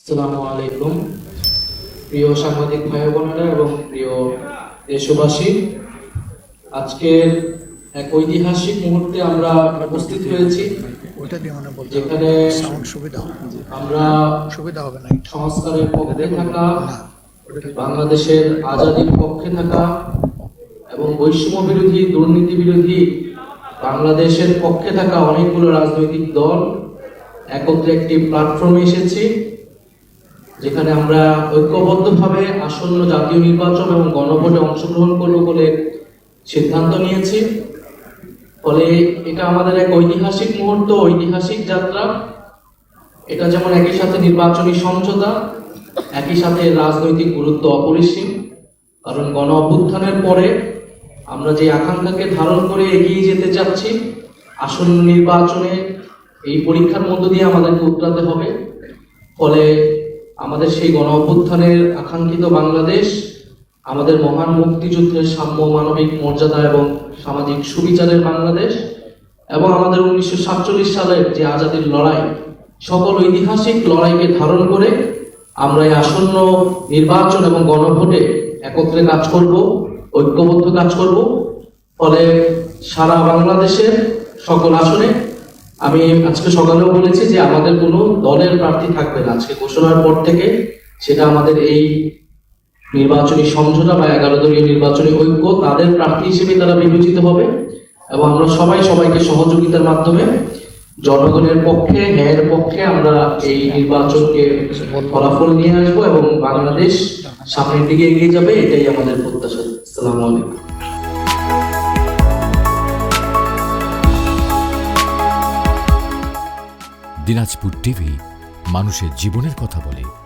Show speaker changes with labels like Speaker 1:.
Speaker 1: আসসালামু আলাইকুম প্রিয় সাংবাদিক ভাই বোনেরা এবং প্রিয় দেশবাসী, আজকের এক ঐতিহাসিক মুহূর্তে আমরা উপস্থিত হয়েছি, যেখানে আমরা সংস্কারের পক্ষে থাকা, বাংলাদেশের আজাদীর পক্ষে থাকা এবং বৈষম্য বিরোধী, দুর্নীতি বিরোধী বাংলাদেশের পক্ষে থাকা অনেকগুলো রাজনৈতিক দল একত্রে একটি প্ল্যাটফর্মে এসেছি, যেখানে আমরা ঐক্যবদ্ধভাবে আসন্ন জাতীয় নির্বাচন এবং গণভোটে অংশগ্রহণ করব বলে সিদ্ধান্ত নিয়েছি। ফলে এটা আমাদের এক ঐতিহাসিক মুহূর্ত, ঐতিহাসিক যাত্রা। এটা যেমন একই সাথে নির্বাচনী সমঝোতা, একই সাথে রাজনৈতিক গুরুত্ব অপরিসীম। কারণ গণ অভ্যুত্থানের পরে আমরা যে আকাঙ্ক্ষাকে ধারণ করে এগিয়ে যেতে চাচ্ছি, আসন্ন নির্বাচনে এই পরীক্ষার মধ্য দিয়ে আমাদেরকে উতরাতে হবে। ফলে আমাদের সেই গণ অভ্যুত্থানের আকাঙ্ক্ষিত বাংলাদেশ, আমাদের মহান মুক্তিযুদ্ধের সাম্য, মানবিক মর্যাদা এবং সামাজিক সুবিচারের বাংলাদেশ, এবং আমাদের 1947 সালের যে আজাদীর লড়াই, সকল ঐতিহাসিক লড়াইকে ধারণ করে আমরা এই আসন্ন নির্বাচন এবং গণভোটে একত্রে কাজ করব, ঐক্যবদ্ধ কাজ করব। ফলে সারা বাংলাদেশের সকল আসনে, আমি আজকে সকালেও বলেছি যে আমাদের কোনো দলের প্রার্থী থাকবে না আজকে ঘোষণার পর থেকে। সেটা আমাদের এই নির্বাচনী সমঝোতা বা 11 দলীয় নির্বাচনী ঐক্য, তাদের প্রার্থী হিসেবে তারা বিবেচিত হবে। এবং আমরা সবাইকে সহযোগিতার মাধ্যমে জনগণের পক্ষে, ন্যায়ের পক্ষে আমরা এই নির্বাচনকে ফলাফল নিয়ে আসবো এবং বাংলাদেশ সামনের দিকে এগিয়ে যাবে, এটাই আমাদের প্রত্যাশা। আসসালামু আলাইকুম।
Speaker 2: দিনাজপুর টিভি, মানুষের জীবনের কথা বলে।